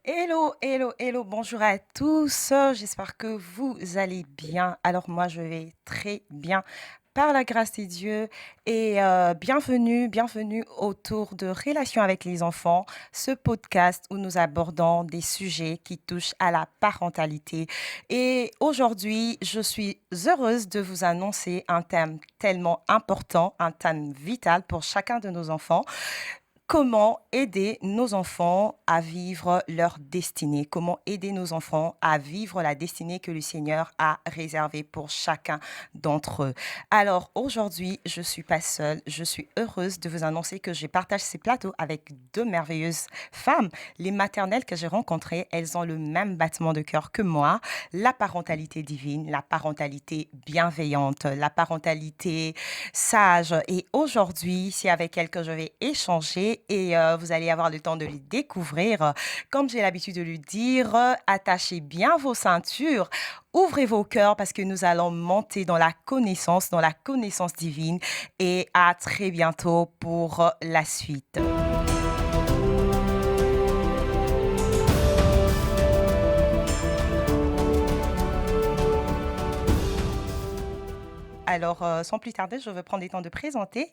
Hello, hello, hello, bonjour à tous. J'espère que vous allez bien. Alors moi, je vais très bien par la grâce de Dieu et bienvenue, bienvenue autour de Relations avec les enfants, ce podcast où nous abordons des sujets qui touchent à la parentalité. Et aujourd'hui, je suis heureuse de vous annoncer un thème tellement important, un thème vital pour chacun de nos enfants. Comment aider nos enfants à vivre leur destinée? Comment aider nos enfants à vivre la destinée que le Seigneur a réservée pour chacun d'entre eux? Alors aujourd'hui, je ne suis pas seule. Je suis heureuse de vous annoncer que je partage ces plateaux avec deux merveilleuses femmes. Les maternelles que j'ai rencontrées, elles ont le même battement de cœur que moi. La parentalité divine, la parentalité bienveillante, la parentalité sage. Et aujourd'hui, c'est avec elles que je vais échanger et vous allez avoir le temps de les découvrir. Comme j'ai l'habitude de le dire, attachez bien vos ceintures, ouvrez vos cœurs parce que nous allons monter dans la connaissance divine. Et à très bientôt pour la suite. Alors, sans plus tarder, je vais prendre le temps de présenter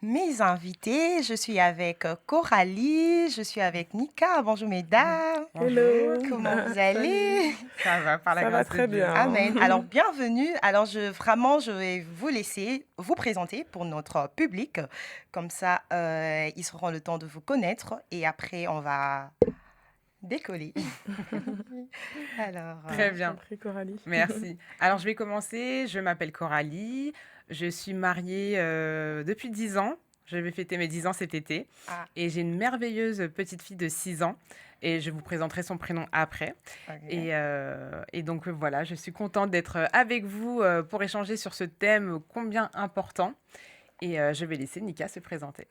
mes invités. Je suis avec Coralie, je suis avec Nika. Bonjour mesdames. Hello, Bonjour, Comment vous salut, allez? ça va par la ça va grâce de très Dieu. bien. Amen. Alors, bienvenue. Alors, je vais vous laisser vous présenter pour notre public. Comme ça, ils auront le temps de vous connaître et après, on va décoller. Alors, Très Je t'en bien, prie, Coralie. merci. Alors je vais commencer, je m'appelle Coralie, je suis mariée depuis 10 ans, je vais fêter mes 10 ans cet été ah, et j'ai une merveilleuse petite fille de 6 ans et je vous présenterai son prénom après. ok. Et donc voilà, je suis contente d'être avec vous pour échanger sur ce thème combien important et je vais laisser Nika se présenter.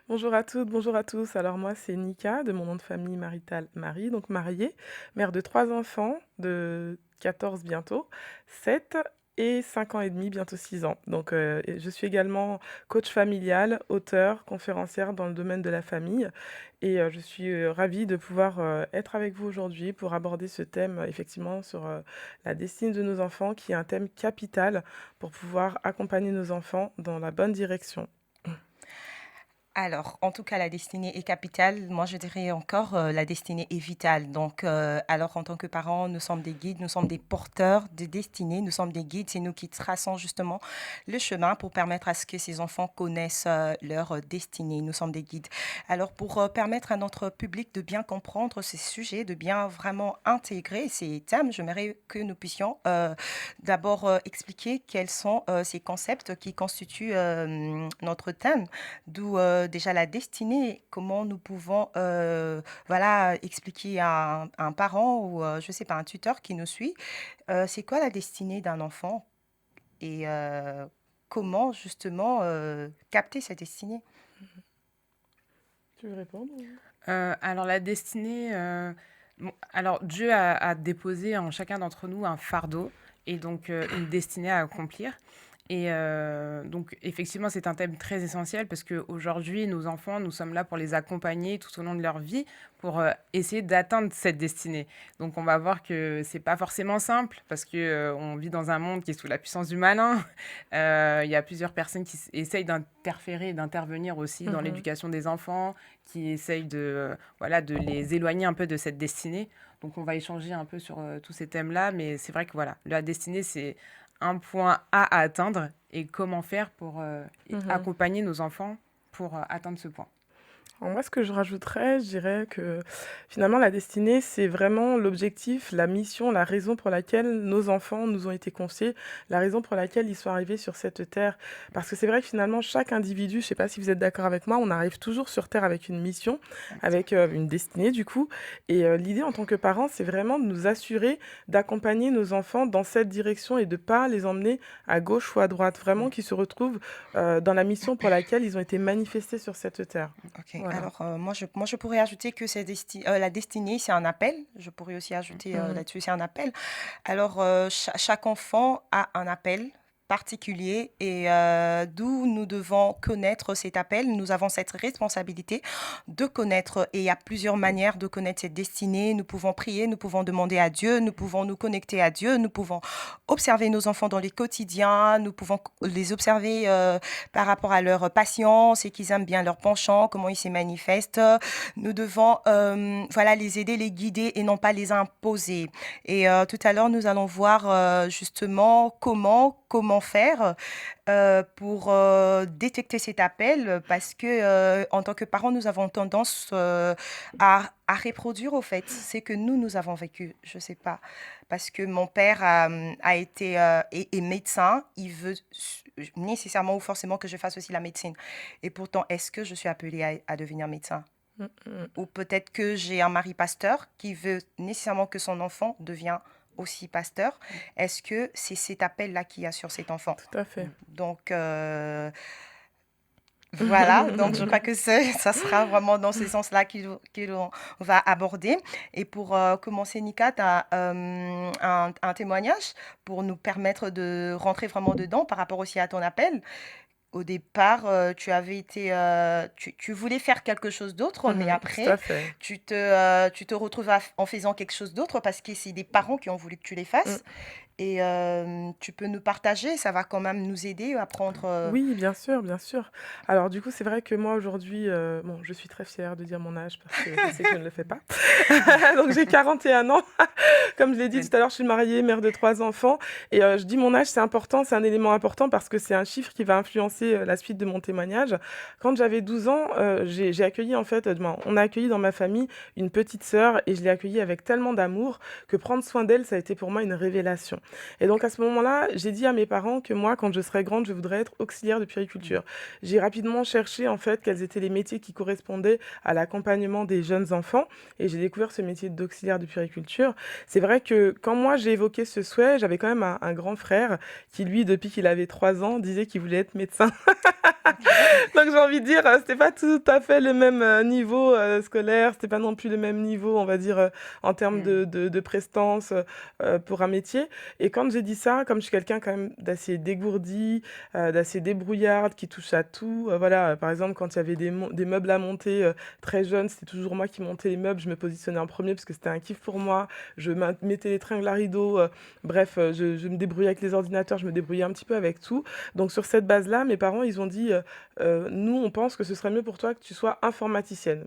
Bonjour à toutes, bonjour à tous. Alors moi, c'est Nika, de mon nom de famille marital Marie, donc mariée, mère de 3 enfants, de 14 bientôt, 7 et 5 ans et demi, bientôt 6 ans. Donc et je suis également coach familial, auteur, conférencière dans le domaine de la famille. Et je suis ravie de pouvoir être avec vous aujourd'hui pour aborder ce thème, effectivement, sur la destinée de nos enfants, qui est un thème capital pour pouvoir accompagner nos enfants dans la bonne direction. Alors, en tout cas, la destinée est capitale. Moi, je dirais encore, la destinée est vitale. Donc, alors, en tant que parents, nous sommes des guides, nous sommes des porteurs de destinée, nous sommes des guides. C'est nous qui traçons justement le chemin pour permettre à ce que ces enfants connaissent leur destinée. Nous sommes des guides. Alors, pour permettre à notre public de bien comprendre ces sujets, de bien vraiment intégrer ces thèmes, j'aimerais que nous puissions d'abord expliquer quels sont ces concepts qui constituent notre thème. D'où déjà la destinée, comment nous pouvons voilà, expliquer à un parent ou, je sais pas, un tuteur qui nous suit, c'est quoi la destinée d'un enfant et comment justement capter cette destinée. Tu veux répondre? Alors la destinée, bon, alors Dieu a déposé en chacun d'entre nous un fardeau et donc une destinée à accomplir. Et donc effectivement, c'est un thème très essentiel parce qu'aujourd'hui, nos enfants, nous sommes là pour les accompagner tout au long de leur vie, pour essayer d'atteindre cette destinée. Donc on va voir que c'est pas forcément simple parce que on vit dans un monde qui est sous la puissance du malin. Il y a plusieurs personnes qui essayent d'interférer, d'intervenir aussi dans Mhm. l'éducation des enfants, qui essayent de, voilà, de les éloigner un peu de cette destinée. Donc on va échanger un peu sur tous ces thèmes-là, mais c'est vrai que voilà, la destinée, c'est un point A à atteindre et comment faire pour Mhm. accompagner nos enfants pour atteindre ce point. Alors moi, ce que je rajouterais, je dirais que finalement, la destinée, c'est vraiment l'objectif, la mission, la raison pour laquelle nos enfants nous ont été confiés, la raison pour laquelle ils sont arrivés sur cette terre. Parce que c'est vrai que finalement, chaque individu, je ne sais pas si vous êtes d'accord avec moi, on arrive toujours sur terre avec une mission, avec une destinée du coup. Et l'idée en tant que parents, c'est vraiment de nous assurer d'accompagner nos enfants dans cette direction et de ne pas les emmener à gauche ou à droite. Vraiment qu'ils se retrouvent dans la mission pour laquelle ils ont été manifestés sur cette terre. Ok, Voilà. alors moi je pourrais ajouter que la destinée, c'est un appel. Je pourrais aussi ajouter Mhm. là-dessus, c'est un appel. Alors, chaque enfant a un appel particulier et d'où nous devons connaître cet appel. Nous avons cette responsabilité de connaître et il y a plusieurs manières de connaître cette destinée. Nous pouvons prier, nous pouvons demander à Dieu, nous pouvons nous connecter à Dieu, nous pouvons observer nos enfants dans les quotidiens, nous pouvons les observer par rapport à leur patience et qu'ils aiment bien leur penchant, comment ils se manifestent. Nous devons voilà, les aider, les guider et non pas les imposer. Et tout à l'heure, nous allons voir justement comment faire pour détecter cet appel parce que en tant que parents, nous avons tendance à reproduire au fait ce que nous avons vécu. Je sais pas. Parce que mon père a été est médecin, il veut nécessairement ou forcément que je fasse aussi la médecine. Et pourtant, est-ce que je suis appelée à devenir médecin? Mm, mm. Ou peut-être que j'ai un mari pasteur qui veut nécessairement que son enfant devienne aussi pasteur. Est-ce que c'est cet appel-là qu'il y a sur cet enfant? Tout à fait. Donc, voilà, donc je crois que ça sera vraiment dans ce sens-là qu'on va aborder. Et pour commencer, Nika, tu as un témoignage pour nous permettre de rentrer vraiment dedans par rapport aussi à ton appel. Au départ, tu avais été, tu voulais faire quelque chose d'autre, mais Tout après, à fait. tu te retrouves en faisant quelque chose d'autre parce que c'est des parents qui ont voulu que tu les Mm. fasses. Et tu peux nous partager, ça va quand même nous aider à prendre. Oui, bien sûr, bien sûr. Alors du coup, c'est vrai que moi aujourd'hui, bon, je suis très fière de dire mon âge parce que je sais que je ne le fais pas. Donc j'ai 41 ans. Comme je l'ai dit Oui. tout à l'heure, je suis mariée, mère de 3 enfants. Et je dis mon âge, c'est important, c'est un élément important parce que c'est un chiffre qui va influencer la suite de mon témoignage. Quand j'avais 12 ans, j'ai accueilli en fait, on a accueilli dans ma famille une petite sœur et je l'ai accueillie avec tellement d'amour que prendre soin d'elle, ça a été pour moi une révélation. Et donc à ce moment-là, j'ai dit à mes parents que moi, quand je serais grande, je voudrais être auxiliaire de puériculture. J'ai rapidement cherché en fait quels étaient les métiers qui correspondaient à l'accompagnement des jeunes enfants et j'ai découvert ce métier d'auxiliaire de puériculture. C'est vrai que quand moi j'ai évoqué ce souhait, j'avais quand même un grand frère qui lui, depuis qu'il avait 3 ans, disait qu'il voulait être médecin. Donc j'ai envie de dire, c'était pas tout à fait le même niveau scolaire, c'était pas non plus le même niveau, on va dire, en termes de prestance pour un métier. Et quand j'ai dit ça, comme je suis quelqu'un quand même d'assez dégourdi, d'assez débrouillarde, qui touche à tout, voilà, par exemple, quand il y avait des meubles à monter très jeunes, c'était toujours moi qui montais les meubles, je me positionnais en premier parce que c'était un kiff pour moi, je mettais les tringles à rideaux, bref, je me débrouillais avec les ordinateurs, je me débrouillais un petit peu avec tout. Donc sur cette base-là, mes parents, ils ont dit, nous, on pense que ce serait mieux pour toi que tu sois informaticienne.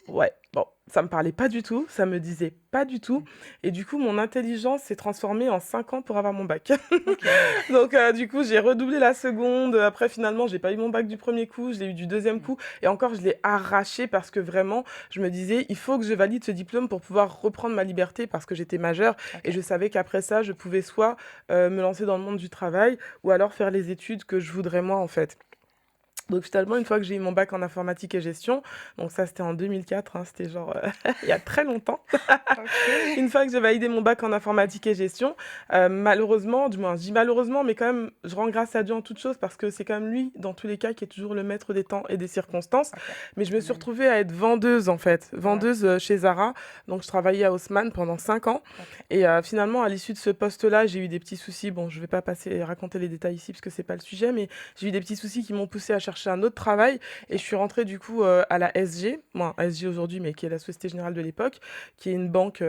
Ouais, bon, ça me parlait pas du tout, ça me disait pas du tout. Et du coup, mon intelligence s'est transformée en 5 ans pour avoir mon bac. Ok. Donc, du coup, j'ai redoublé la seconde. Après, finalement, j'ai pas eu mon bac du premier coup, je l'ai eu du deuxième coup. Et encore, je l'ai arraché parce que vraiment, je me disais, il faut que je valide ce diplôme pour pouvoir reprendre ma liberté parce que j'étais majeure. Ok. Et je savais qu'après ça, je pouvais soit me lancer dans le monde du travail ou alors faire les études que je voudrais moi, en fait. Donc finalement, une fois que j'ai eu mon bac en informatique et gestion, donc ça c'était en 2004, hein, c'était genre il y a très longtemps. Ok. Une fois que j'ai validé mon bac en informatique et gestion, malheureusement, du moins je dis malheureusement, mais quand même je rends grâce à Dieu en toute chose parce que c'est quand même lui, dans tous les cas, qui est toujours le maître des temps et des circonstances. Ok. Mais je me suis Amen. retrouvée à être vendeuse en fait, vendeuse chez Zara. Donc je travaillais à Haussmann pendant 5 ans. Ok. Et finalement, à l'issue de ce poste-là, j'ai eu des petits soucis. Bon, je vais pas raconter les détails ici parce que c'est pas le sujet, mais j'ai eu des petits soucis qui m'ont poussé à chercher un autre travail et je suis rentrée du coup à la SG, moi SG aujourd'hui, mais qui est la Société Générale de l'époque, qui est une banque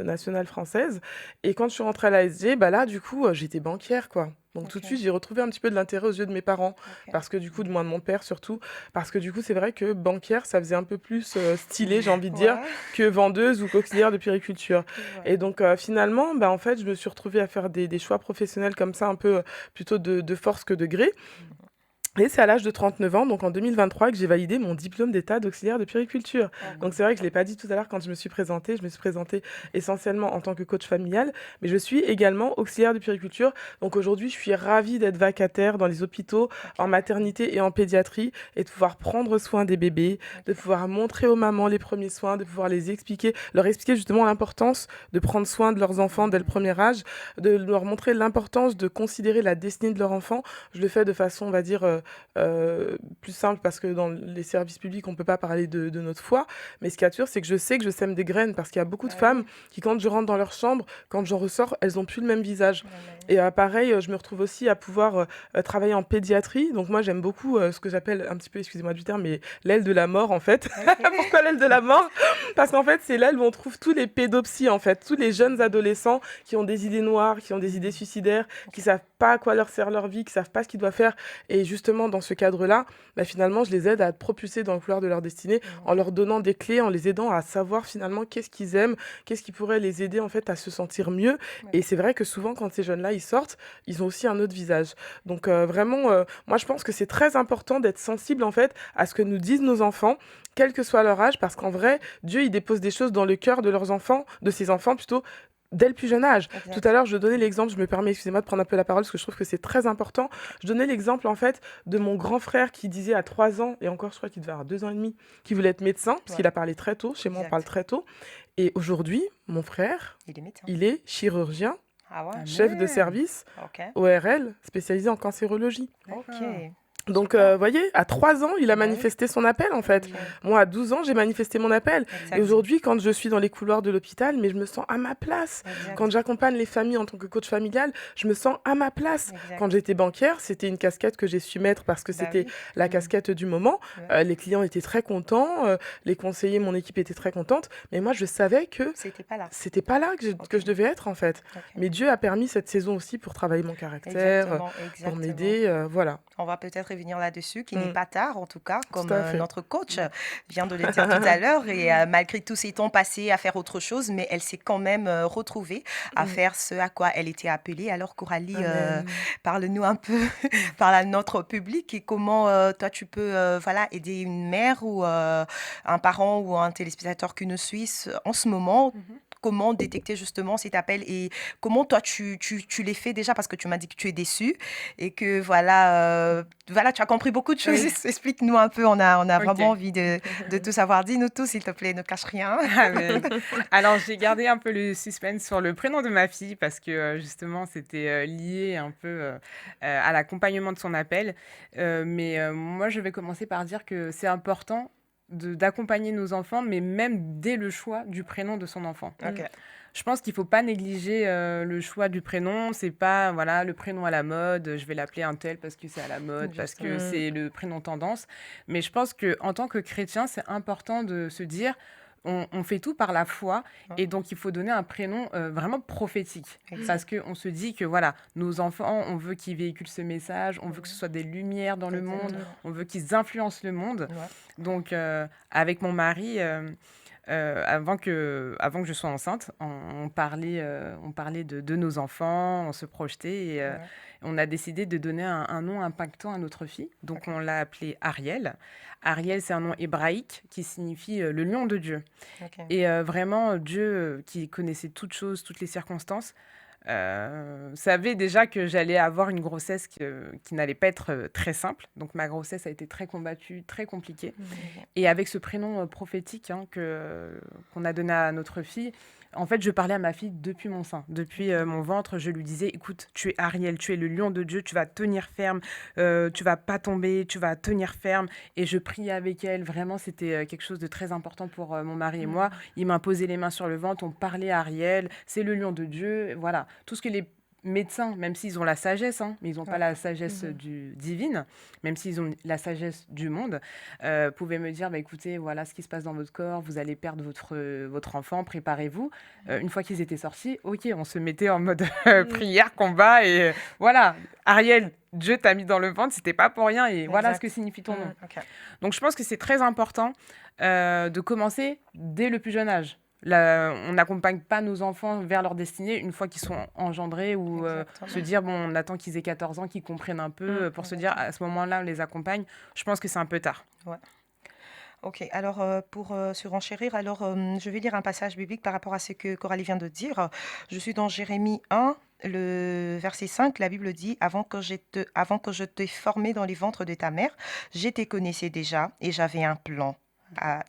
nationale française. Et quand je suis rentrée à la SG, bah là du coup j'étais banquière quoi. Donc tout de Ok. suite j'ai retrouvé un petit peu de l'intérêt aux yeux de mes parents Ok. parce que du coup de moi de mon père surtout parce que du coup c'est vrai que banquière ça faisait un peu plus stylé j'ai envie de dire Ouais. que vendeuse ou qu'auxiliaire de puériculture. Ouais. Et donc finalement bah en fait je me suis retrouvée à faire des choix professionnels comme ça un peu plutôt de force que de gré. Et c'est à l'âge de 39 ans, donc en 2023, que j'ai validé mon diplôme d'état d'auxiliaire de puériculture. Donc c'est vrai que je ne l'ai pas dit tout à l'heure quand je me suis présentée essentiellement en tant que coach familial, mais je suis également auxiliaire de puériculture. Donc aujourd'hui, je suis ravie d'être vacataire dans les hôpitaux, en maternité et en pédiatrie, et de pouvoir prendre soin des bébés, de pouvoir montrer aux mamans les premiers soins, de pouvoir les expliquer, leur expliquer justement l'importance de prendre soin de leurs enfants dès le premier âge, de leur montrer l'importance de considérer la destinée de leur enfant. Je le fais de façon, on va dire, plus simple parce que dans les services publics, on ne peut pas parler de notre foi. Mais ce qu'il y a de sûr, c'est que je sais que je sème des graines parce qu'il y a beaucoup de Bah femmes oui. qui, quand je rentre dans leur chambre, quand j'en ressors, elles n'ont plus le même visage. Ouais, ouais. Et pareil, je me retrouve aussi à pouvoir travailler en pédiatrie. Donc moi, j'aime beaucoup ce que j'appelle un petit peu, excusez-moi du terme, mais l'aile de la mort, en fait. Ok. Pourquoi l'aile de la mort? Parce qu'en fait, c'est l'aile où on trouve tous les pédopsies, en fait, tous les jeunes adolescents qui ont des idées noires, qui ont des idées suicidaires, qui savent pas à quoi leur sert leur vie, qui savent pas ce qu'ils doivent faire. Et justement, dans ce cadre-là, bah, finalement, je les aide à être propulsés dans le couloir de leur destinée en leur donnant des clés, en les aidant à savoir finalement qu'est-ce qu'ils aiment, qu'est-ce qui pourrait les aider en fait à se sentir mieux. Ouais. Et c'est vrai que souvent, quand ces jeunes-là, ils sortent, ils ont aussi un autre visage. Donc vraiment, moi, je pense que c'est très important d'être sensible en fait à ce que nous disent nos enfants, quel que soit leur âge, parce qu'en vrai, Dieu, il dépose des choses dans le cœur de leurs enfants, de ses enfants plutôt, dès le plus jeune âge. Tout à Exact. l'heure, je donnais l'exemple, je me permets, excusez-moi de prendre un peu la parole, parce que je trouve que c'est très important. Je donnais l'exemple, en fait, de mon grand frère qui disait à 3 ans, et encore, je crois qu'il devait avoir 2 ans et demi, qu'il voulait être médecin, parce Ouais. qu'il a parlé très tôt. Chez moi, on parle Exact. très tôt. Et aujourd'hui, mon frère, Il est médecin. il est chirurgien, Ah ouais? chef de Amen. service, Ok. ORL, spécialisé en cancérologie. Ok. D'accord. Donc, Super. vous voyez, à 3 ans, il a Bah oui. manifesté son appel, en fait. Ok. Moi, à 12 ans, j'ai manifesté mon appel. Et Exact. aujourd'hui, quand je suis dans les couloirs de l'hôpital, mais je me sens à ma place. Quand Exact. j'accompagne les familles en tant que coach familial, je me sens à ma place. Quand Exact. j'étais banquière, c'était une casquette que j'ai su mettre parce que Bah c'était oui. la Mm. casquette du moment. Ouais. Les clients étaient très contents, les conseillers, mon équipe était très contente. Mais moi, je savais que C'était pas là. c'était pas là que Ok. je devais être, en fait. Ok. Mais Dieu a permis cette saison aussi pour travailler mon caractère, Exactement. pour Exactement. m'aider, voilà. On va peut-être revenir là-dessus, qu'il n'est Mm. pas tard, en tout cas, Tout comme à fait. notre coach vient de le dire tout à l'heure. Et malgré tous ces temps passés à faire autre chose, mais elle s'est quand même retrouvée à Mm. faire ce à quoi elle était appelée. Alors, Coralie, Amen. parle-nous un peu, parle à notre public et comment toi tu peux voilà, aider une mère ou un parent ou un téléspectateur qui nous suit en ce moment. Mhm. Comment détecter justement cet appel et comment toi tu les fais déjà parce que tu m'as dit que tu es déçue et que voilà, tu as compris beaucoup de choses. Oui. Explique-nous un peu, on a Ok. vraiment envie de tout savoir. Dis-nous tout s'il te plaît, ne cache rien. Amen. Alors, j'ai gardé un peu le suspense sur le prénom de ma fille parce que justement, c'était lié un peu à l'accompagnement de son appel. Mais moi, je vais commencer par dire que c'est important d'accompagner nos enfants, mais même dès le choix du prénom de son enfant. Ok. Je pense qu'il faut pas négliger le choix du prénom. C'est pas voilà le prénom à la mode. Je vais l'appeler un tel parce que c'est à la mode, parce que Justement. c'est le prénom tendance. Mais je pense que en tant que chrétien, c'est important de se dire on fait tout par la foi Ouais. et donc il faut donner un prénom vraiment prophétique. Exact. Parce qu'on se dit que voilà, nos enfants, on veut qu'ils véhiculent ce message, on veut que ce soit des lumières dans le monde, Exactement. on veut qu'ils influencent le monde. Ouais. Donc avec mon mari, avant que je sois enceinte, on parlait de nos enfants, on se projetait et Ouais. on a décidé de donner un nom impactant à notre fille. Donc on l'a appelée Ariel. Ariel, c'est un nom hébraïque qui signifie le lion de Dieu. Ok. Et vraiment, Dieu, qui connaissait toutes choses, toutes les circonstances, savait déjà que j'allais avoir une grossesse qui n'allait pas être très simple. Donc ma grossesse a été très combattue, très compliquée. Et avec ce prénom prophétique qu'on a donné à notre fille, en fait, je parlais à ma fille depuis mon sein, depuis mon ventre. Je lui disais, écoute, tu es Ariel, tu es le lion de Dieu, tu vas tenir ferme, tu vas pas tomber, tu vas tenir ferme. Et je priais avec elle. Vraiment, c'était quelque chose de très important pour mon mari et moi. Il m'a posé les mains sur le ventre, on parlait à Ariel, c'est le lion de Dieu. Voilà, tout ce que les médecins, même s'ils ont la sagesse, mais ils n'ont pas la sagesse divine, même s'ils ont la sagesse du monde, pouvaient me dire, bah, écoutez, voilà ce qui se passe dans votre corps, vous allez perdre votre enfant, préparez-vous. Une fois qu'ils étaient sortis, ok, on se mettait en mode prière, combat, et voilà, Ariel, Dieu t'a mis dans le ventre, c'était pas pour rien, et voilà ce que signifie ton nom. Ok. Donc je pense que c'est très important de commencer dès le plus jeune âge. Là, on n'accompagne pas nos enfants vers leur destinée une fois qu'ils sont engendrés ou Exactement. se dire, bon, on attend qu'ils aient 14 ans, qu'ils comprennent un peu pour se dire, à ce moment-là, on les accompagne. Je pense que c'est un peu tard. Ok, alors pour surenchérir, alors je vais lire un passage biblique par rapport à ce que Coralie vient de dire. Je suis dans Jérémie 1, le verset 5, la Bible dit, avant que je t'ai formé dans les ventres de ta mère, je te connaissais déjà et j'avais un plan.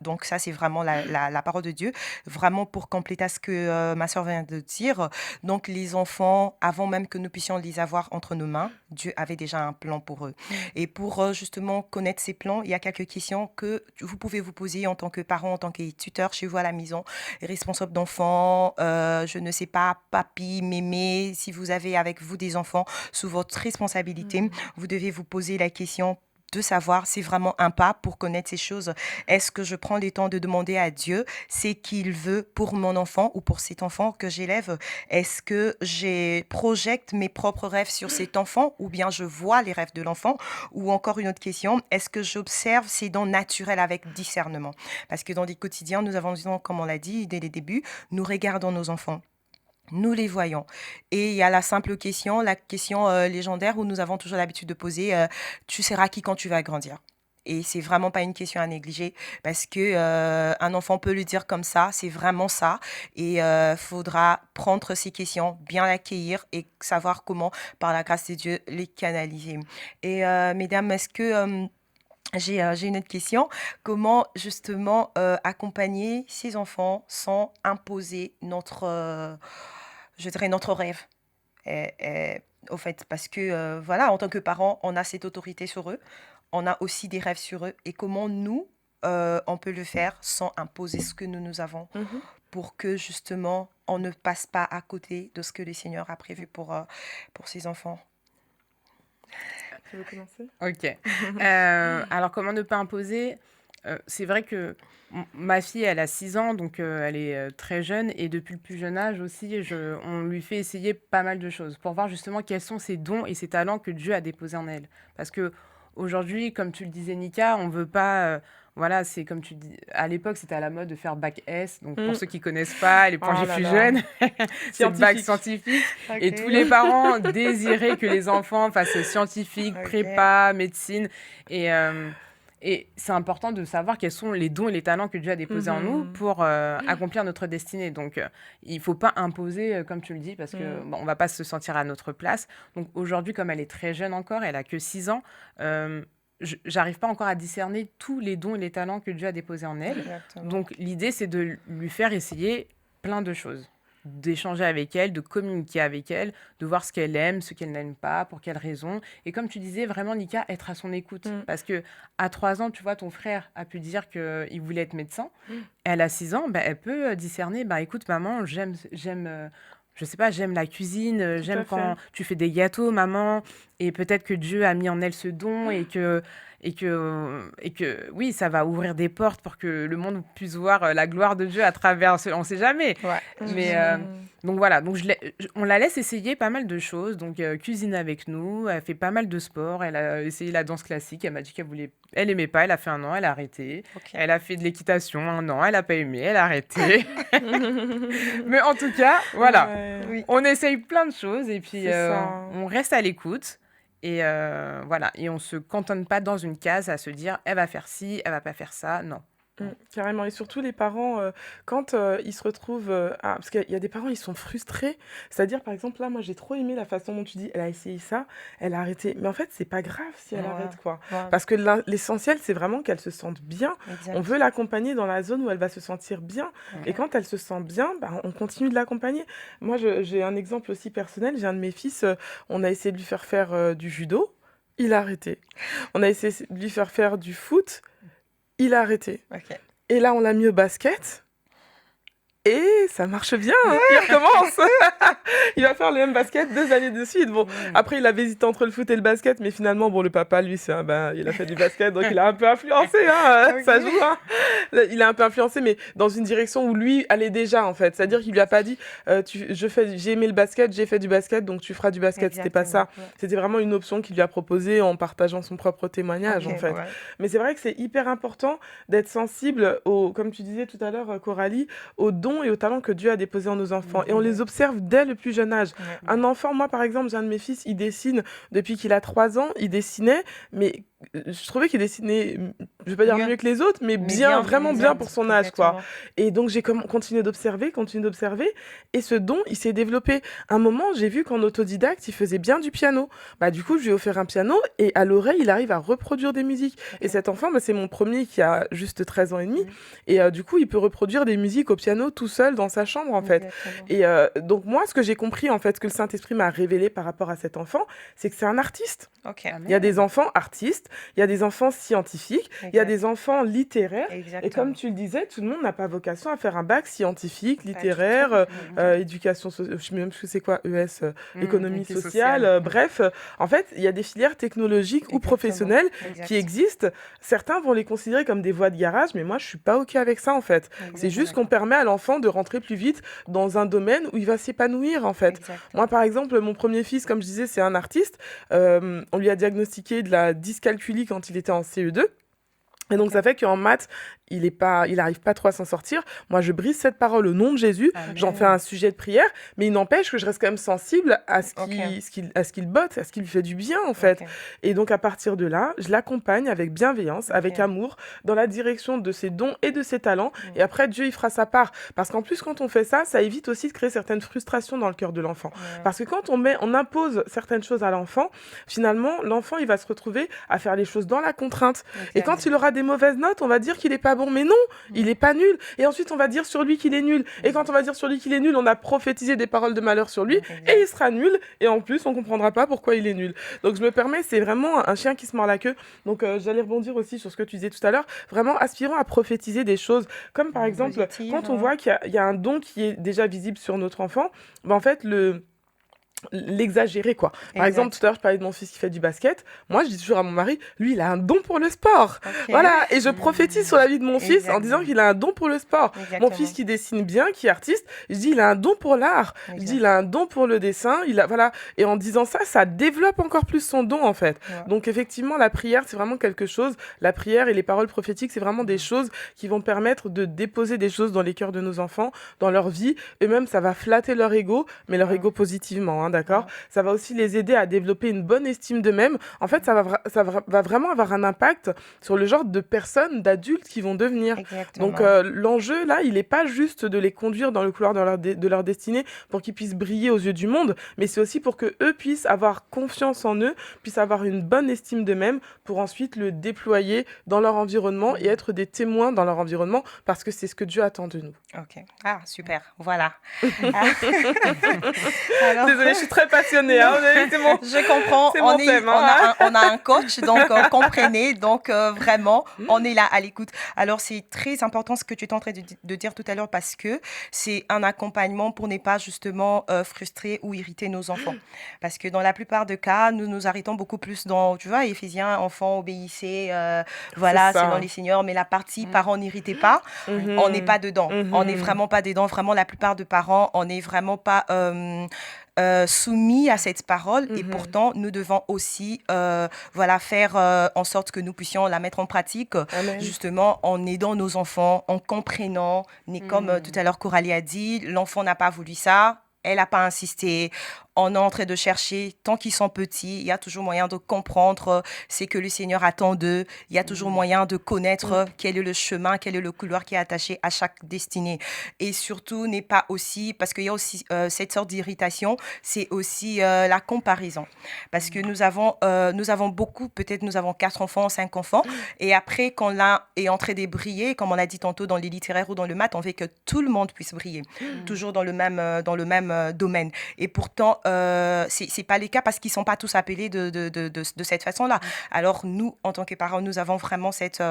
Donc ça, c'est vraiment la parole de Dieu. Vraiment pour compléter à ce que ma soeur vient de dire. Donc les enfants, avant même que nous puissions les avoir entre nos mains, Dieu avait déjà un plan pour eux. Et pour justement connaître ces plans, il y a quelques questions que vous pouvez vous poser en tant que parent, en tant que tuteur chez vous à la maison, responsable d'enfants, je ne sais pas, papi, mémé, si vous avez avec vous des enfants sous votre responsabilité, vous devez vous poser la question de savoir, c'est vraiment un pas pour connaître ces choses. Est-ce que je prends le temps de demander à Dieu ce qu'il veut pour mon enfant ou pour cet enfant que j'élève? Est-ce que je projette mes propres rêves sur cet enfant ou bien je vois les rêves de l'enfant? Ou encore une autre question, est-ce que j'observe ses dons naturels avec discernement? Parce que dans les quotidiens, nous avons, comme on l'a dit dès les débuts, nous regardons nos enfants. Nous les voyons. Et il y a la question légendaire où nous avons toujours l'habitude de poser, tu seras qui quand tu vas grandir? Et c'est vraiment pas une question à négliger parce que un enfant peut le dire comme ça, c'est vraiment ça. Et faudra prendre ces questions, bien l'accueillir et savoir comment, par la grâce de Dieu, les canaliser. Et mesdames, est-ce que j'ai une autre question. Comment justement accompagner ces enfants sans imposer je dirais notre rêve? Au fait, parce que voilà, en tant que parents, on a cette autorité sur eux, on a aussi des rêves sur eux. Et comment nous, on peut le faire sans imposer ce que nous avons Mhm. pour que justement on ne passe pas à côté de ce que le Seigneur a prévu pour ses enfants? Tu veux commencer? Ok. Alors, comment ne pas imposer? C'est vrai que ma fille, elle a 6 ans, donc elle est très jeune. Et depuis le plus jeune âge aussi, on lui fait essayer pas mal de choses pour voir justement quels sont ses dons et ses talents que Dieu a déposés en elle. Parce que aujourd'hui, comme tu le disais, Nika, on veut pas. Voilà, c'est comme tu dis. À l'époque, c'était à la mode de faire bac S. Donc, pour Mm. ceux qui connaissent pas, les Oh points G là plus là. jeunes, c'est le bac Scientifique. scientifique. Et tous les Ok, parents désiraient que les enfants fassent scientifique, ok. prépa, médecine. Et, euh, et c'est important de savoir quels sont les dons et les talents que Dieu a déposés en nous Mhm. pour accomplir notre destinée. Donc, il ne faut pas imposer, comme tu le dis, parce que Mm. bon, on ne va pas se sentir à notre place. Donc, aujourd'hui, comme elle est très jeune encore, elle a que 6 ans, j'arrive pas encore à discerner tous les dons et les talents que Dieu a déposés en elle. Exactement. Donc, l'idée, c'est de lui faire essayer plein de choses, d'échanger avec elle, de communiquer avec elle, de voir ce qu'elle aime, ce qu'elle n'aime pas, pour quelles raisons. Et comme tu disais, vraiment, Nika, être à son écoute. Mm. Parce que à 3 ans, tu vois, ton frère a pu dire qu'il voulait être médecin. Mm. Elle a 6 ans, bah, elle peut discerner, bah, écoute, maman, je sais pas, j'aime la cuisine, Tout j'aime à fait. quand tu fais des gâteaux, maman. Et peut-être que Dieu a mis en elle ce don et que oui, ça va ouvrir des portes pour que le monde puisse voir la gloire de Dieu à travers on sait jamais. Ouais, Mais Mhm. donc voilà, donc on la laisse essayer pas mal de choses. Donc cuisine avec nous, elle fait pas mal de sport. Elle a essayé la danse classique. Elle m'a dit elle aimait pas. Elle a fait 1 an, elle a arrêté. ok. Elle a fait de l'équitation 1 an, elle a pas aimé, elle a arrêté. Mais en tout cas, voilà, Ouais, Oui, on essaye plein de choses et puis c'est ça. on reste à l'écoute. Et voilà, et on se cantonne pas dans une case à se dire, elle va faire ci, elle va pas faire ça. Non. Carrément. Et surtout les parents, quand ils se retrouvent, parce qu'il y a des parents, ils sont frustrés. C'est-à-dire, par exemple, là, moi, j'ai trop aimé la façon dont tu dis, elle a essayé ça, elle a arrêté. Mais en fait, c'est pas grave si elle ouais, arrête, quoi. ouais, Parce que l'essentiel, c'est vraiment qu'elle se sente bien. On exact. veut l'accompagner dans la zone où elle va se sentir bien. Et Ok. quand elle se sent bien, bah, on continue de l'accompagner. Moi, j'ai un exemple aussi personnel. J'ai un de mes fils, on a essayé de lui faire faire du judo. Il a arrêté. On a essayé de lui faire faire du foot. Il a arrêté. Ok. Et là, on l'a mis au basket. Et ça marche bien, hein, il recommence. Il va faire le même basket 2 années de suite. Bon, après, il avait hésité entre le foot et le basket, mais finalement, bon, le papa, lui, il a fait du basket, donc il a un peu influencé, hein, Ok. ça joue, hein. Il a un peu influencé, mais dans une direction où lui allait déjà, en fait. C'est-à-dire qu'il lui a pas dit, j'ai aimé le basket, j'ai fait du basket, donc tu feras du basket. C'était pas ça. Exactement. Ouais. C'était vraiment une option qu'il lui a proposée en partageant son propre témoignage, Ok, en fait. ouais. Mais c'est vrai que c'est hyper important d'être sensible comme tu disais tout à l'heure, Coralie, aux dons et aux talents que Dieu a déposés en nos enfants. Et on les observe dès le plus jeune âge. Ouais. Un enfant, moi par exemple, j'ai un de mes fils, il dessine depuis qu'il a 3 ans, il dessinait, mais je trouvais qu'il dessinait je vais pas dire Mieux. mieux que les autres, mais Mais bien, bien, vraiment bien exact, pour son âge, quoi. exactement. Et donc, j'ai continué d'observer, et ce don, il s'est développé. Un moment, j'ai vu qu'en autodidacte, il faisait bien du piano. Bah, du coup, je lui ai offert un piano, et à l'oreille, il arrive à reproduire des musiques. Et Ok. cet enfant, bah, c'est mon premier qui a juste 13 ans et demi, Mhm. et du coup, il peut reproduire des musiques au piano tout seul dans sa chambre, en fait. Exactement. Et donc, moi, ce que j'ai compris, en fait, ce que le Saint-Esprit m'a révélé par rapport à cet enfant, c'est que c'est un artiste. Ok. Il y a des Amen. enfants artistes, il y a des enfants scientifiques, il y a Exact. des enfants littéraires. Et comme Exactement. tu le disais, tout le monde n'a pas vocation à faire un bac scientifique, Pas du tout. littéraire, Mhm. éducation, je sais même plus ce que c'est quoi, ES, économie Équité sociale, sociale. bref. En fait, il y a des filières technologiques ou Exactement. professionnelles Exact. qui existent. Certains vont les considérer comme des voies de garage, mais moi, je suis pas OK avec ça, en fait. C'est Exactement. juste qu'on D'accord. permet à l'enfant de rentrer plus vite dans un domaine où il va s'épanouir, en fait. Exact. Moi, par exemple, mon premier fils, comme je disais, c'est un artiste. On lui a diagnostiqué de la dyscalculie quand il était en CE2. Et donc, Ok. ça fait qu'en maths, il arrive pas trop à s'en sortir. Moi, je brise cette parole au nom de Jésus. J'en fais Amen. un sujet de prière, mais il n'empêche que je reste quand même sensible à Ok. ce qu'il botte, à ce qui lui fait du bien, en fait. Ok. Et donc, à partir de là, je l'accompagne avec bienveillance, avec Ok. amour, dans la direction de ses dons et de ses talents. Mm. Et après, Dieu, il fera sa part. Parce qu'en plus, quand on fait ça, ça évite aussi de créer certaines frustrations dans le cœur de l'enfant. Ouais. Parce que quand on impose certaines choses à l'enfant, finalement, l'enfant, il va se retrouver à faire les choses dans la contrainte. Et Exact. quand il aura des mauvaises notes, on va dire qu'il est pas bon. Mais non, il est pas nul. Et ensuite, on va dire sur lui qu'il est nul. Et quand on va dire sur lui qu'il est nul, on a prophétisé des paroles de malheur sur lui. Exact. Et il sera nul. Et en plus, on comprendra pas pourquoi il est nul. Donc, je me permets, c'est vraiment un chien qui se mord la queue. Donc, j'allais rebondir aussi sur ce que tu disais tout à l'heure. Vraiment, aspirons à prophétiser des choses. Comme par exemple, Positive, quand on hein. voit qu'il y a un don qui est déjà visible sur notre enfant, ben, en fait, l'exagérer, quoi. Par exemple, Exact. tout à l'heure, je parlais de mon fils qui fait du basket. Moi, je dis toujours à mon mari, lui, il a un don pour le sport. Ok. Voilà, et je prophétise sur la vie de mon fils en disant Exactement. qu'il a un don pour le sport. Mon Exactement. fils qui dessine bien, qui est artiste, je dis il a un don pour l'art. Je dis Exact. il a un don pour le dessin. Voilà. Et en disant ça, ça développe encore plus son don, en fait. Ouais. Donc, effectivement, la prière, c'est vraiment quelque chose. La prière et les paroles prophétiques, c'est vraiment des choses qui vont permettre de déposer des choses dans les cœurs de nos enfants, dans leur vie. Et même, ça va flatter leur ego, mais leur Ouais. ego positivement, hein, d'accord? Ouais. Ça va aussi les aider à développer une bonne estime d'eux-mêmes. En fait, va vraiment avoir un impact sur le genre de personnes, d'adultes qui vont devenir. Exactement. Donc, l'enjeu, là, il n'est pas juste de les conduire dans le couloir de leur destinée pour qu'ils puissent briller aux yeux du monde, mais c'est aussi pour qu'eux puissent avoir confiance en eux, puissent avoir une bonne estime d'eux-mêmes pour ensuite le déployer dans leur environnement et être des témoins dans leur environnement parce que c'est ce que Dieu attend de nous. Ok. Ah, super. Voilà. Ah. Alors, Désolée, je suis très passionnée. Hein, c'est mon, je comprends. c'est mon thème. Hein. On a un coach, donc comprenez. Donc vraiment, on est là à l'écoute. Alors c'est très important ce que tu es en train de dire tout à l'heure parce que c'est un accompagnement pour ne pas justement frustrer ou irriter nos enfants. Parce que dans la plupart des cas, nous nous arrêtons beaucoup plus dans, tu vois, Éphésiens, enfants obéissez, voilà, C'est ça. c'est dans les seigneurs. Mais la partie parents n'irritez pas, Mhm. on n'est pas dedans. On n'est Mhm. vraiment pas dedans. Vraiment, la plupart des parents, on n'est vraiment pas soumis à cette parole et Mhm. pourtant nous devons aussi voilà faire en sorte que nous puissions la mettre en pratique Amen. justement en aidant nos enfants, en comprenant. Mais comme tout à l'heure Coralie a dit, l'enfant n'a pas voulu ça, elle n'a pas insisté. On est en train de chercher, tant qu'ils sont petits, il y a toujours moyen de comprendre ce que le Seigneur attend d'eux. Il y a toujours moyen de connaître quel est le chemin, quel est le couloir qui est attaché à chaque destinée. Et surtout, n'est pas aussi, parce qu'il y a aussi cette sorte d'irritation, c'est aussi la comparaison. Parce que nous avons beaucoup, peut-être nous avons 4 enfants, 5 enfants, et après, quand l'un est en train de briller, comme on l'a dit tantôt dans les littéraires ou dans le maths, on veut que tout le monde puisse briller, toujours dans le même domaine. Et pourtant, c'est pas le cas parce qu'ils sont pas tous appelés de cette façon-là. Alors nous, en tant que parents, nous avons vraiment cette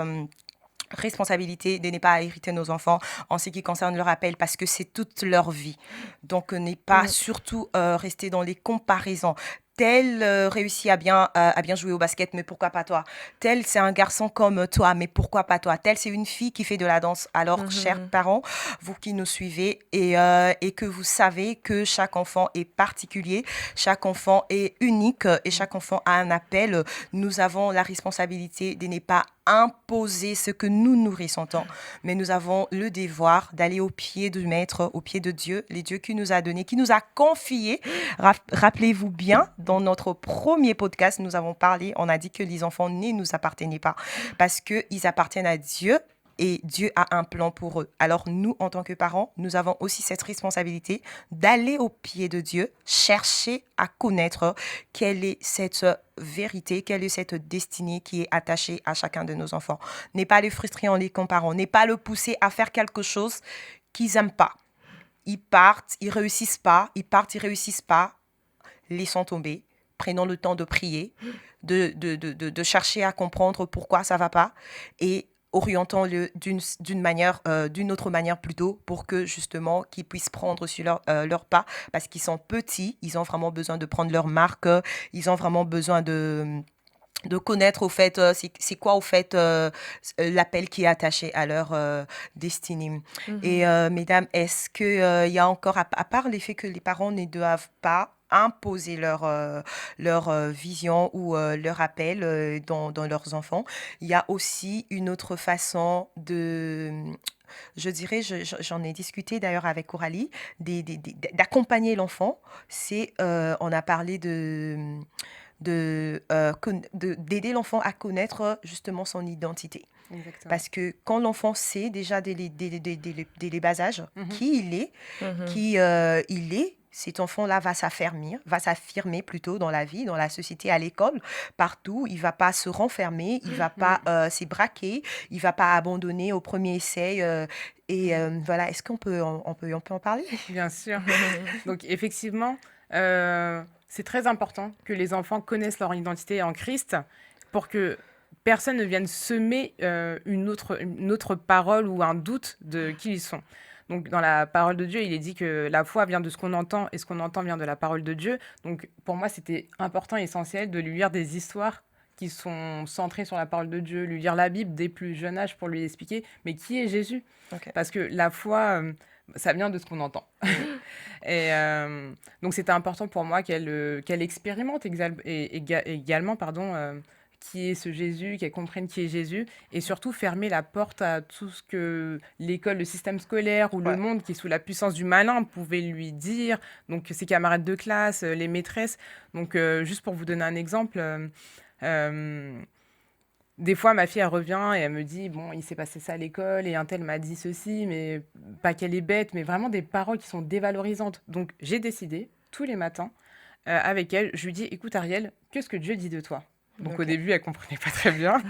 responsabilité de ne pas hériter nos enfants en ce qui concerne leur appel parce que c'est toute leur vie. Donc, n'est pas surtout rester dans les comparaisons. Tel réussit à bien jouer au basket, mais pourquoi pas toi? Tel, c'est un garçon comme toi, mais pourquoi pas toi? Tel, c'est une fille qui fait de la danse. Alors, chers parents, vous qui nous suivez et que vous savez que chaque enfant est particulier, chaque enfant est unique et chaque enfant a un appel, nous avons la responsabilité de ne pas imposer ce que nous ressentons, mais nous avons le devoir d'aller au pied du Maître, au pied de Dieu, les dieux qui nous a donnés, qui nous a confiés. Rappelez-vous bien, dans notre premier podcast, nous avons parlé, on a dit que les enfants ne nous appartenaient pas parce qu'ils appartiennent à Dieu et Dieu a un plan pour eux. Alors nous, en tant que parents, nous avons aussi cette responsabilité d'aller au pied de Dieu, chercher à connaître quelle est cette vérité, quelle est cette destinée qui est attachée à chacun de nos enfants. N'est pas les frustrer en les comparant, n'est pas le pousser à faire quelque chose qu'ils n'aiment pas. Ils partent, ils réussissent pas, ils réussissent pas, laissons tomber, prenons le temps de prier, de chercher à comprendre pourquoi ça va pas et orientons-le d'une autre manière plutôt pour que justement qu'ils puissent prendre sur leur pas parce qu'ils sont petits, ils ont vraiment besoin de prendre leur marque, ils ont vraiment besoin de connaître au fait, c'est quoi au fait l'appel qui est attaché à leur destinée. Et mesdames, est-ce qu'il y a encore, à part l'effet que les parents ne doivent pas imposer leur vision ou leur appel dans leurs enfants, il y a aussi une autre façon de... Je dirais, j'en ai discuté d'ailleurs avec Coralie, d'accompagner l'enfant. On a parlé d'aider l'enfant à connaître justement son identité. Exactement. Parce que quand l'enfant sait déjà dès les bas âges qui il est, il est, cet enfant-là va s'affirmer plutôt dans la vie, dans la société, à l'école, partout. Il ne va pas se renfermer, il ne va pas se braquer, il ne va pas abandonner au premier essai. Voilà, est-ce qu'on peut en parler? Bien sûr. Donc, effectivement, c'est très important que les enfants connaissent leur identité en Christ pour que personne ne vienne semer une autre parole ou un doute de qui ils sont. Donc, dans la parole de Dieu, il est dit que la foi vient de ce qu'on entend et ce qu'on entend vient de la parole de Dieu. Donc, pour moi, c'était important et essentiel de lui lire des histoires qui sont centrées sur la parole de Dieu, lui lire la Bible dès plus jeune âge pour lui expliquer, mais qui est Jésus? Parce que la foi, ça vient de ce qu'on entend. Et donc, c'était important pour moi qu'elle expérimente également, qui est ce Jésus, qu'elle comprenne qui est Jésus, et surtout fermer la porte à tout ce que l'école, le système scolaire ou le monde qui est sous la puissance du malin pouvait lui dire, donc ses camarades de classe, les maîtresses. Donc, juste pour vous donner un exemple, des fois, ma fille, elle revient et elle me dit, bon, il s'est passé ça à l'école et un tel m'a dit ceci, mais pas qu'elle est bête, mais vraiment des paroles qui sont dévalorisantes. Donc, j'ai décidé, tous les matins, avec elle, je lui dis, écoute Ariel, qu'est-ce que Dieu dit de toi? Donc, au début, elle comprenait pas très bien.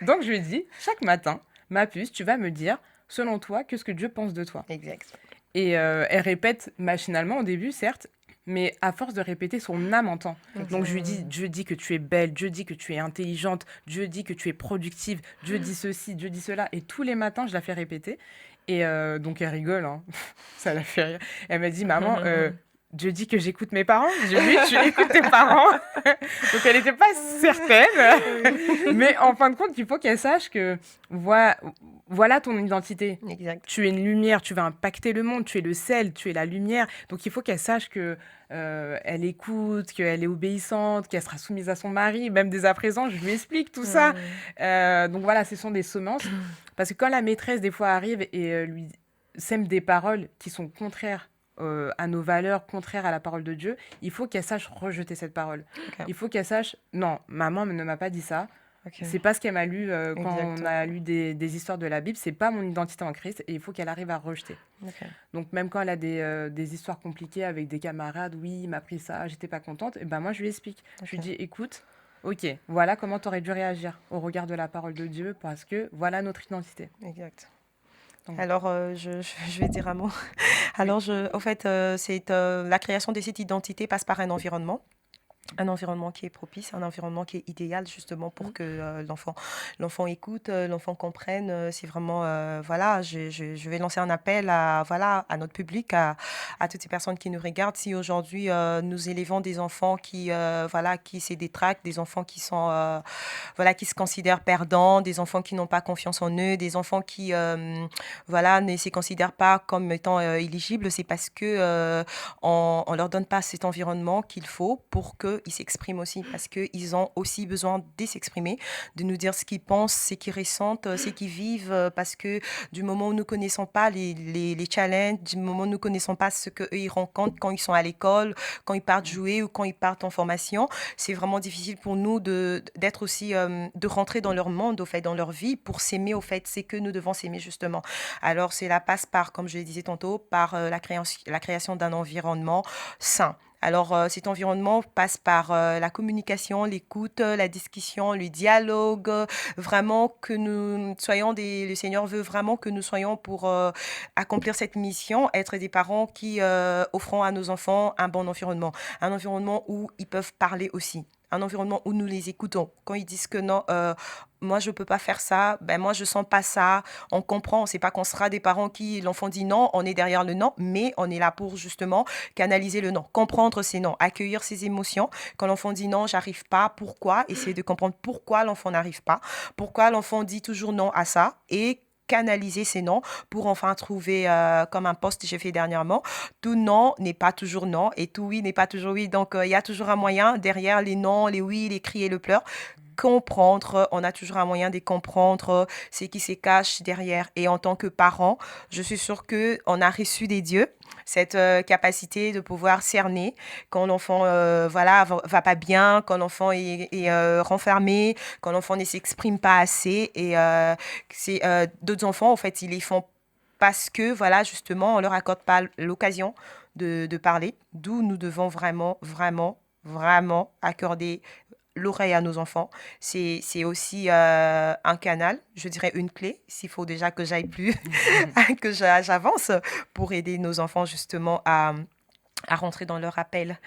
Donc, je lui ai dit, chaque matin, ma puce, tu vas me dire, selon toi, qu'est-ce que Dieu pense de toi? Exact. Et elle répète machinalement au début, certes, mais à force de répéter, son âme entend. Donc, je lui dis, Dieu dit que tu es belle, Dieu dit que tu es intelligente, Dieu dit que tu es productive, Dieu dit ceci, Dieu dit cela. Et tous les matins, je la fais répéter. Et donc, elle rigole, hein. Ça la fait rire. Elle m'a dit, maman... Dieu dit que j'écoute mes parents. J'ai dit, oui, tu écoutes tes parents. Donc, elle n'était pas certaine. Mais en fin de compte, il faut qu'elle sache que voilà ton identité. Exact. Tu es une lumière, tu vas impacter le monde, tu es le sel, tu es la lumière. Donc, il faut qu'elle sache que elle écoute, qu'elle est obéissante, qu'elle sera soumise à son mari. Même dès à présent, je lui explique tout ça. Donc, voilà, ce sont des semences. Parce que quand la maîtresse, des fois, arrive et lui sème des paroles qui sont contraires à nos valeurs, contraires à la parole de Dieu, il faut qu'elle sache rejeter cette parole. Il faut qu'elle sache, non, maman ne m'a pas dit ça. C'est pas ce qu'elle m'a lu quand on a lu des histoires de la Bible. C'est pas mon identité en Christ et il faut qu'elle arrive à rejeter. Donc même quand elle a des histoires compliquées avec des camarades, oui, il m'a pris ça, j'étais pas contente, et ben moi je lui explique. Je lui dis, écoute, ok, voilà comment tu aurais dû réagir au regard de la parole de Dieu parce que voilà notre identité. Exact. Donc, alors, je vais dire un mot. Alors, en fait, la création de cette identité passe par un environnement qui est propice, un environnement qui est idéal justement pour que l'enfant écoute, l'enfant comprenne. C'est vraiment, voilà, je vais lancer un appel à notre public, à toutes ces personnes qui nous regardent. Si aujourd'hui nous élevons des enfants qui se détractent, des enfants qui sont, qui se considèrent perdants, des enfants qui n'ont pas confiance en eux, des enfants qui, ne se considèrent pas comme étant éligibles, c'est parce que on leur donne pas cet environnement qu'il faut pour que qu'ils s'expriment aussi, parce qu'ils ont aussi besoin de s'exprimer, de nous dire ce qu'ils pensent, ce qu'ils ressentent, ce qu'ils vivent, parce que du moment où nous ne connaissons pas les challenges, du moment où nous ne connaissons pas ce qu'eux ils rencontrent quand ils sont à l'école, quand ils partent jouer ou quand ils partent en formation, c'est vraiment difficile pour nous d'être aussi, de rentrer dans leur monde, au fait, dans leur vie, pour s'aimer, au fait, c'est que nous devons s'aimer justement. Alors, cela passe par, comme je le disais tantôt, par la création d'un environnement sain. Alors, cet environnement passe par la communication, l'écoute, la discussion, le dialogue, vraiment que nous soyons le Seigneur veut vraiment que nous soyons pour accomplir cette mission, être des parents qui offront à nos enfants un environnement où ils peuvent parler aussi. Un environnement où nous les écoutons. Quand ils disent que non, moi je peux pas faire ça, ben moi je sens pas ça, on comprend, c'est pas qu'on sera des parents qui, l'enfant dit non, on est derrière le non, mais on est là pour justement canaliser le non, comprendre ses non, accueillir ses émotions. Quand l'enfant dit non, j'arrive pas, pourquoi? Essayer de comprendre pourquoi l'enfant n'arrive pas, pourquoi l'enfant dit toujours non à ça et canaliser ces noms pour enfin trouver, comme un post que j'ai fait dernièrement, tout non n'est pas toujours non et tout oui n'est pas toujours oui. Donc, il y a toujours un moyen derrière les non, les oui, les cris et le pleur comprendre, on a toujours un moyen de comprendre ce qui se cache derrière. Et en tant que parent, je suis sûre qu'on a reçu des dieux cette capacité de pouvoir cerner quand l'enfant voilà, va pas bien, quand l'enfant est renfermé, quand l'enfant ne s'exprime pas assez. Et c'est d'autres enfants, en fait, ils les font parce que, voilà, justement, on leur accorde pas l'occasion de parler, d'où nous devons vraiment, vraiment, vraiment accorder l'oreille à nos enfants. C'est aussi un canal, je dirais une clé, s'il faut déjà que j'aille plus, que j'avance pour aider nos enfants justement à rentrer dans leur appel.